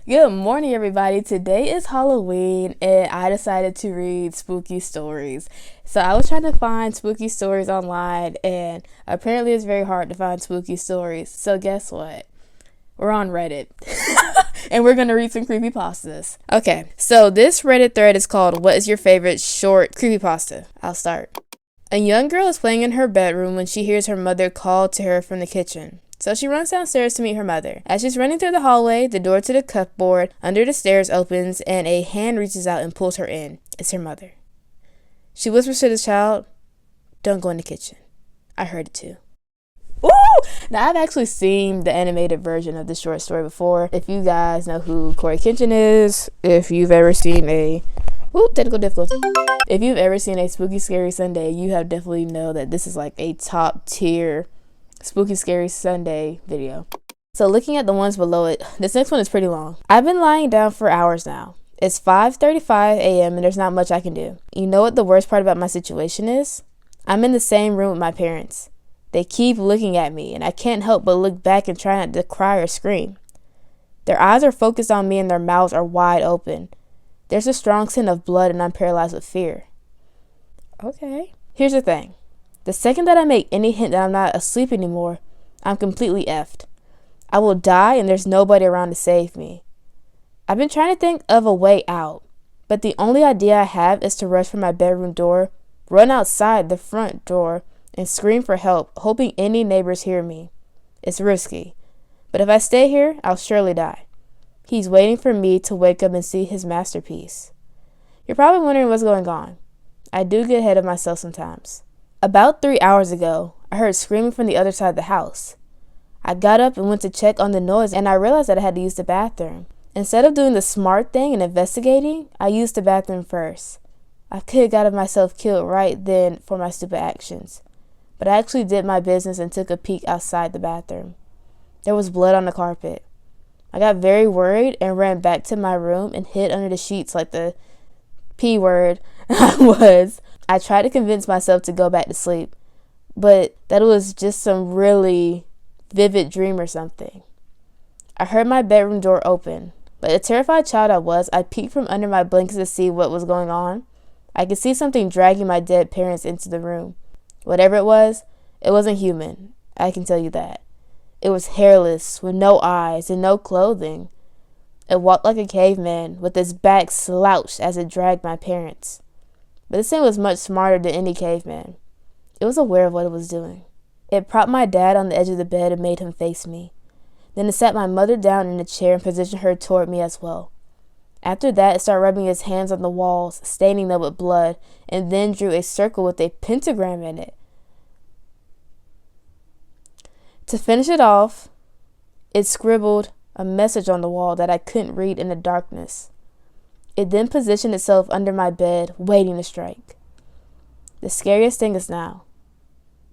Good morning, everybody. Today is Halloween, and I decided to read spooky stories. So, I was trying to find spooky stories online, and apparently, it's very hard to find spooky stories. So, guess what? We're on Reddit, and we're gonna read some creepypastas. Okay, so this Reddit thread is called "What is your favorite short creepypasta?" I'll start. A young girl is playing in her bedroom when she hears her mother call to her from the kitchen. So she runs downstairs to meet her mother. As she's running through the hallway, the door to the cupboard under the stairs opens and a hand reaches out and pulls her in. It's her mother. She whispers to the child, "Don't go in the kitchen. I heard it too." Woo! Now, I've actually seen the animated version of this short story before. If you guys know who Corey Kitchen is, if you've ever seen technical difficulty. If you've ever seen a Spooky Scary Sunday, you have definitely know that this is like a top tier Spooky Scary Sunday video. So looking at the ones below it, this next one is pretty long. I've been lying down for hours now. It's 5:35 a.m. and there's not much I can do. You know what the worst part about my situation is? I'm in the same room with my parents. They keep looking at me and I can't help but look back and try not to cry or scream. Their eyes are focused on me and their mouths are wide open. There's a strong scent of blood and I'm paralyzed with fear. Okay. Here's the thing. The second that I make any hint that I'm not asleep anymore, I'm completely effed. I will die and there's nobody around to save me. I've been trying to think of a way out, but the only idea I have is to rush from my bedroom door, run outside the front door, and scream for help, hoping any neighbors hear me. It's risky, but if I stay here, I'll surely die. He's waiting for me to wake up and see his masterpiece. You're probably wondering what's going on. I do get ahead of myself sometimes. About 3 hours ago, I heard screaming from the other side of the house. I got up and went to check on the noise and I realized that I had to use the bathroom. Instead of doing the smart thing and investigating, I used the bathroom first. I could have gotten myself killed right then for my stupid actions. But I actually did my business and took a peek outside the bathroom. There was blood on the carpet. I got very worried and ran back to my room and hid under the sheets like the P word I was. I tried to convince myself to go back to sleep, but that it was just some really vivid dream or something. I heard my bedroom door open, but a terrified child I peeked from under my blankets to see what was going on. I could see something dragging my dead parents into the room. Whatever it wasn't human. I can tell you that. It was hairless, with no eyes and no clothing. It walked like a caveman, with its back slouched as it dragged my parents. But this thing was much smarter than any caveman. It was aware of what it was doing. It propped my dad on the edge of the bed and made him face me. Then it sat my mother down in a chair and positioned her toward me as well. After that, it started rubbing its hands on the walls, staining them with blood, and then drew a circle with a pentagram in it. To finish it off, it scribbled a message on the wall that I couldn't read in the darkness. It then positioned itself under my bed, waiting to strike. The scariest thing is now.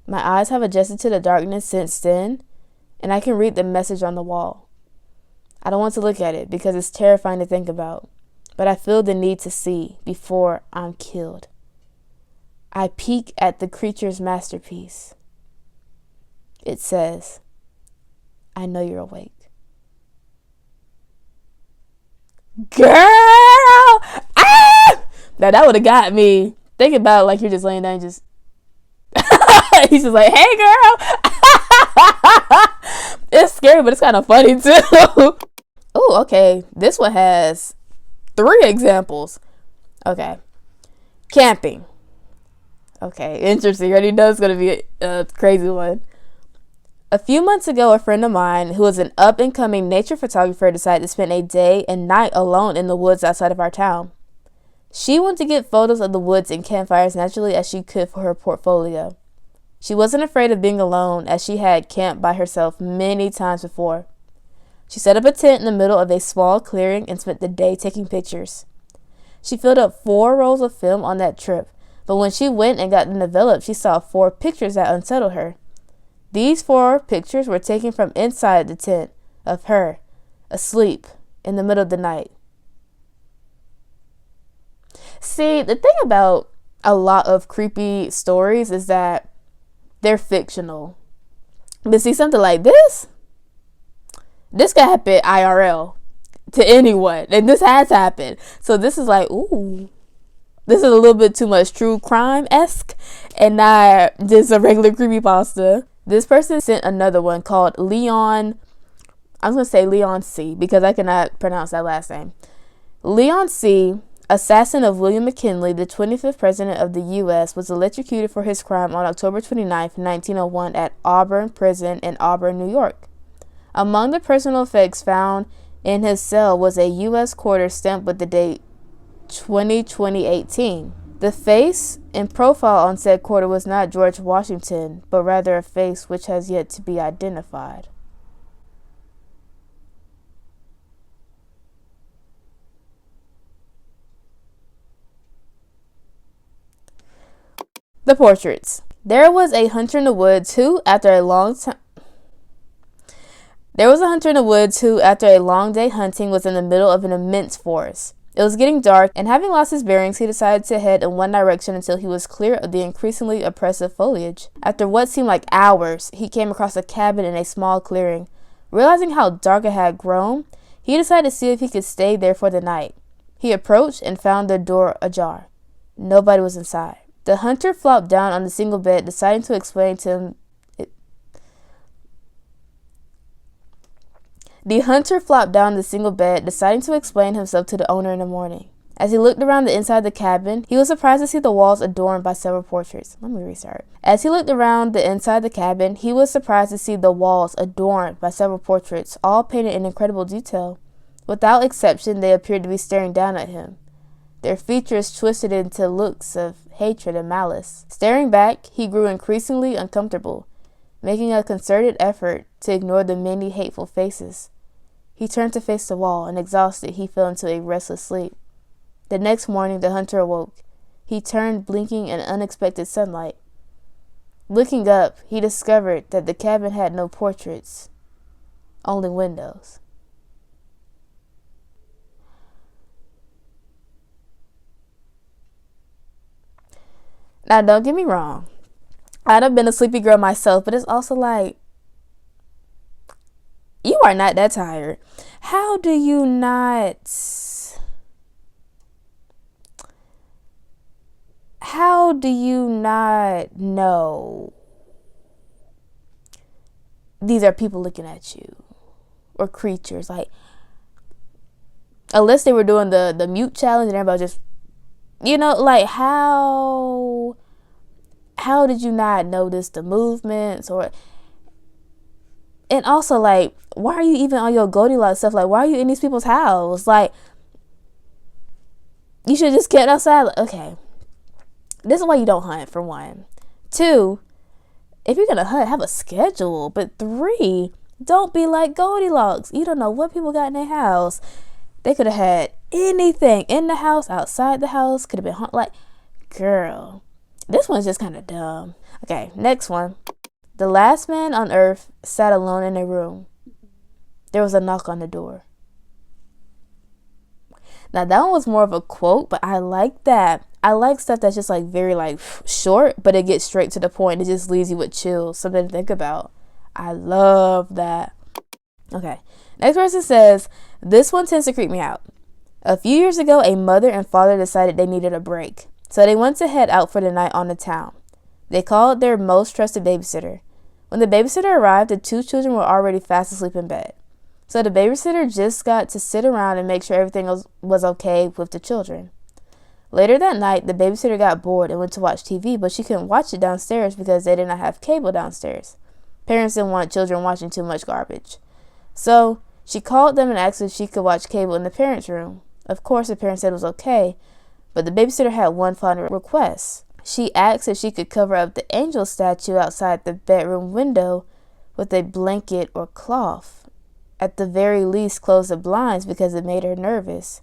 My eyes have adjusted to the darkness since then, and I can read the message on the wall. I don't want to look at it because it's terrifying to think about, but I feel the need to see before I'm killed. I peek at the creature's masterpiece. It says, "I know you're awake." Girl! Ah! Now that would have got me. Think about it like you're just laying down and just he's just like, "Hey girl." It's scary, but it's kind of funny too. Oh, okay. This one has 3 examples. Okay. Camping. Okay, interesting. You already know it's going to be a crazy one. A few months ago, a friend of mine who is an up-and-coming nature photographer decided to spend a day and night alone in the woods outside of our town. She wanted to get photos of the woods and campfires naturally as she could for her portfolio. She wasn't afraid of being alone as she had camped by herself many times before. She set up a tent in the middle of a small clearing and spent the day taking pictures. She filled up 4 rolls of film on that trip, but when she went and got them developed, she saw 4 pictures that unsettled her. These 4 pictures were taken from inside the tent of her, asleep, in the middle of the night. See, the thing about a lot of creepy stories is that they're fictional. But see, something like this could happen IRL. to anyone. And this has happened. So this is like, ooh, this is a little bit too much true crime-esque and not just a regular creepypasta. This person sent another one called Leon. I'm going to say Leon C. because I cannot pronounce that last name. Leon C., assassin of William McKinley, the 25th president of the U.S., was electrocuted for his crime on October 29, 1901 at Auburn Prison in Auburn, New York. Among the personal effects found in his cell was a U.S. quarter stamped with the date 2018. The face and profile on said quarter was not George Washington, but rather a face which has yet to be identified. The portraits. There was a hunter in the woods who, after a long day hunting, was in the middle of an immense forest. It was getting dark, and having lost his bearings, he decided to head in one direction until he was clear of the increasingly oppressive foliage. After what seemed like hours, he came across a cabin in a small clearing. Realizing how dark it had grown, he decided to see if he could stay there for the night. He approached and found the door ajar. Nobody was inside. The hunter flopped down on the single bed, deciding to explain to him himself to the owner in the morning. As he looked around the inside of the cabin, he was surprised to see the walls adorned by several portraits. All painted in incredible detail. Without exception, they appeared to be staring down at him, their features twisted into looks of hatred and malice. Staring back, he grew increasingly uncomfortable, making a concerted effort to ignore the many hateful faces. He turned to face the wall, and exhausted, he fell into a restless sleep. The next morning, the hunter awoke. He turned, blinking in unexpected sunlight. Looking up, he discovered that the cabin had no portraits, only windows. Now, don't get me wrong. I'd have been a sleepy girl myself, but it's also like, you are not that tired. How do you not know these are people looking at you or creatures? Like, unless they were doing the mute challenge and everybody just, like, how did you not notice the movements? And also, like, why are you even on your Goldilocks stuff? Like, why are you in these people's house? Like, you should just get outside. Like, okay, this is why you don't hunt, for one. 2, if you're gonna hunt, have a schedule. But 3, don't be like Goldilocks. You don't know what people got in their house. They could have had anything in the house, outside the house. Could have been hunt. Like, girl, this one's just kind of dumb. Okay, next one. The last man on earth sat alone in a room. There was a knock on the door. Now, that one was more of a quote, but I like that. I like stuff that's just like very like short, but it gets straight to the point. It just leaves you with chills, something to think about. I love that. Okay, next person says, this one tends to creep me out. A few years ago, a mother and father decided they needed a break, so they went to head out for the night on the town. They called their most trusted babysitter. When the babysitter arrived, the 2 children were already fast asleep in bed. So the babysitter just got to sit around and make sure everything was okay with the children. Later that night, the babysitter got bored and went to watch TV, but she couldn't watch it downstairs because they did not have cable downstairs. Parents didn't want children watching too much garbage. So she called them and asked if she could watch cable in the parents' room. Of course, the parents said it was okay, but the babysitter had one final request. She asked if she could cover up the angel statue outside the bedroom window with a blanket or cloth. At the very least, close the blinds because it made her nervous.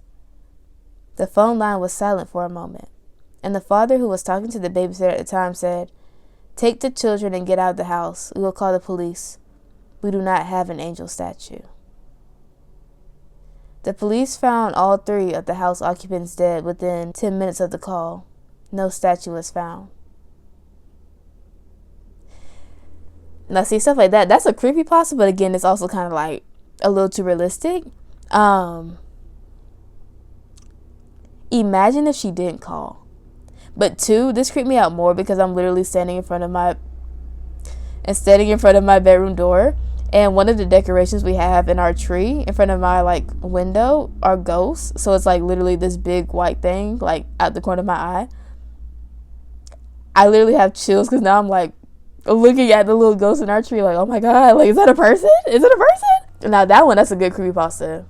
The phone line was silent for a moment, and the father who was talking to the babysitter at the time said, "Take the children and get out of the house. We will call the police. We do not have an angel statue." The police found all 3 of the house occupants dead within 10 minutes of the call. No statue was found. Now, see, stuff like that, that's a creepypasta, but again, it's also kind of like a little too realistic. Um, Imagine if she didn't call. But two, this creeped me out more because I'm literally standing in front of my bedroom door, and one of the decorations we have in our tree in front of my like window are ghosts. So it's like literally this big white thing like out the corner of my eye. I literally have chills because now I'm like looking at the little ghost in our tree like, oh my god, like, is that a person? Is it a person? Now that one, that's a good creepypasta.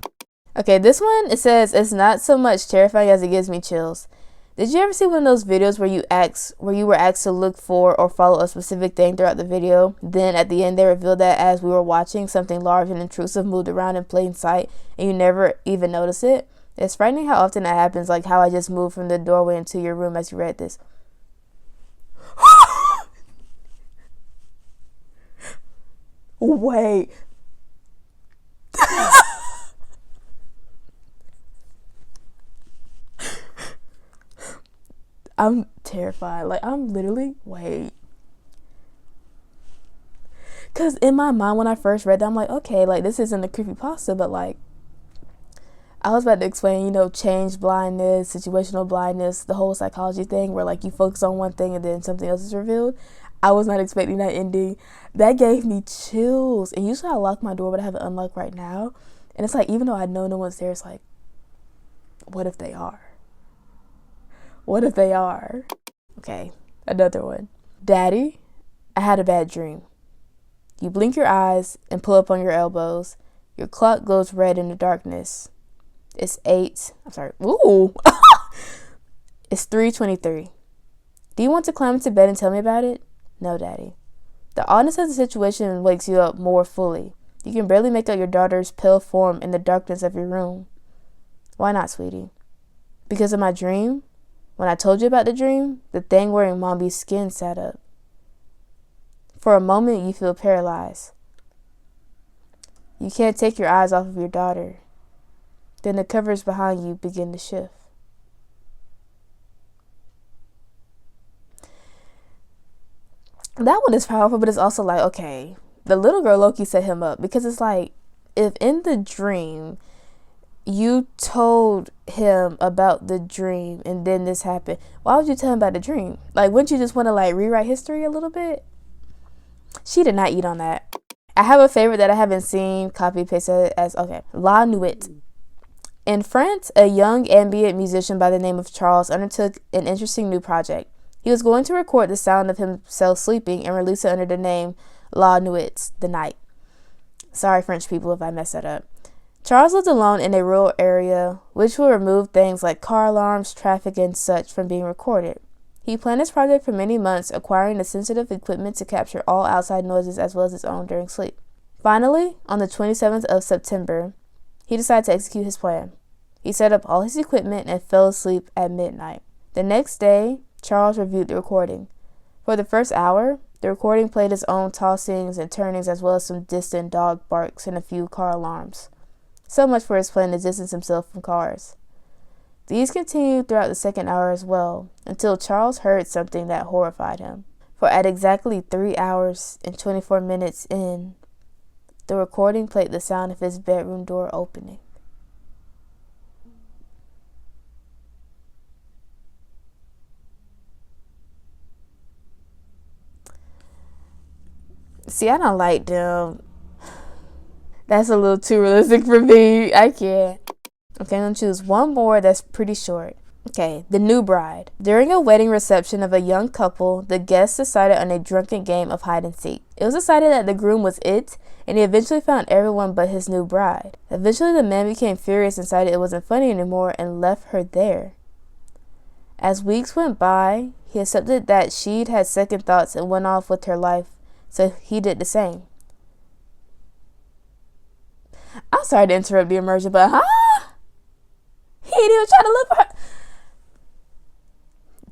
Okay, this one, it says, it's not so much terrifying as it gives me chills. Did you ever see one of those videos where you were asked to look for or follow a specific thing throughout the video? Then at the end they revealed that as we were watching, something large and intrusive moved around in plain sight and you never even notice it? It's frightening how often that happens, like how I just moved from the doorway into your room as you read this. Wait. I'm terrified. Like, I'm literally, wait. Because in my mind, when I first read that, I'm like, okay, like, this isn't a creepypasta, but, like, I was about to explain, change blindness, situational blindness, the whole psychology thing where, like, you focus on one thing and then something else is revealed. I was not expecting that ending. That gave me chills. And usually I lock my door, but I have it unlocked right now. And it's like, even though I know no one's there, it's like, what if they are? What if they are? Okay, another one. Daddy, I had a bad dream. You blink your eyes and pull up on your elbows. Your clock glows red in the darkness. It's 3:23. Do you want to climb into bed and tell me about it? No, Daddy. The oddness of the situation wakes you up more fully. You can barely make out your daughter's pale form in the darkness of your room. Why not, sweetie? Because of my dream? When I told you about the dream, the thing wearing Mombi's skin sat up. For a moment, you feel paralyzed. You can't take your eyes off of your daughter. Then the covers behind you begin to shift. That one is powerful, but it's also like, okay, the little girl Loki set him up, because it's like, if in the dream you told him about the dream and then this happened, why would you tell him about the dream? Like, wouldn't you just want to like rewrite history a little bit? She did not eat on that. I have a favorite that I haven't seen copy pasted as, okay, La Nuit. In France, a young ambient musician by the name of Charles undertook an interesting new project. He was going to record the sound of himself sleeping and release it under the name La Nuit, the night. Sorry, French people, if I mess that up. Charles lived alone in a rural area, which will remove things like car alarms, traffic, and such from being recorded. He planned his project for many months, acquiring the sensitive equipment to capture all outside noises as well as his own during sleep. Finally, on the 27th of September, he decided to execute his plan. He set up all his equipment and fell asleep at midnight. The next day, Charles reviewed the recording. For the first hour, the recording played its own tossings and turnings as well as some distant dog barks and a few car alarms. So much for his plan to distance himself from cars. These continued throughout the second hour as well, until Charles heard something that horrified him. For at exactly 3 hours and 24 minutes in, the recording played the sound of his bedroom door opening. See, I don't like them. That's a little too realistic for me. I can't. Okay, I'm going to choose one more that's pretty short. Okay, the new bride. During a wedding reception of a young couple, the guests decided on a drunken game of hide and seek. It was decided that the groom was it, and he eventually found everyone but his new bride. Eventually, the man became furious and decided it wasn't funny anymore and left her there. As weeks went by, he accepted that she'd had second thoughts and went off with her life, so he did the same. I'm sorry to interrupt the immersion, but he ain't even trying to look for her.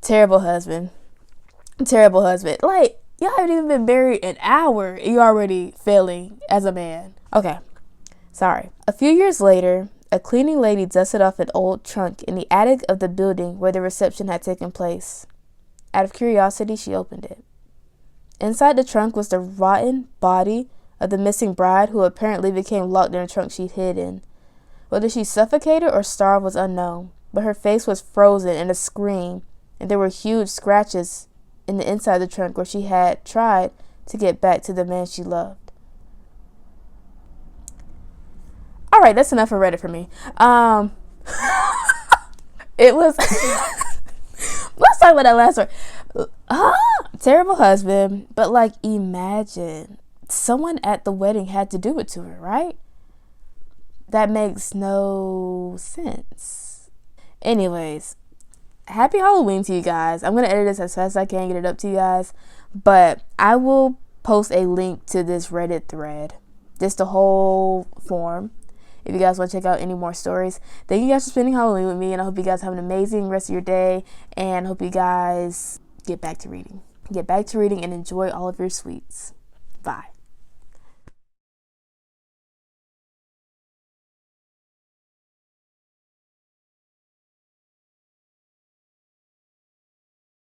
Terrible husband. Terrible husband. Like, y'all haven't even been married an hour and you're already failing as a man. Okay, sorry. A few years later, a cleaning lady dusted off an old trunk in the attic of the building where the reception had taken place. Out of curiosity, she opened it. Inside the trunk was the rotten body of the missing bride, who apparently became locked in a trunk she'd hid in. Whether she suffocated or starved was unknown, but her face was frozen in a scream, and there were huge scratches in the inside of the trunk where she had tried to get back to the man she loved. All right, that's enough for Reddit for me. It was. Let's talk about that last one. Terrible husband, but like, imagine someone at the wedding had to do it to her, right? That makes no sense. Anyways, happy Halloween to you guys. I'm gonna edit this as fast as I can, get it up to you guys, but I will post a link to this Reddit thread, just the whole form, if you guys want to check out any more stories. Thank you guys for spending Halloween with me, and I hope you guys have an amazing rest of your day, and hope you guys get back to reading and enjoy all of your sweets. Bye.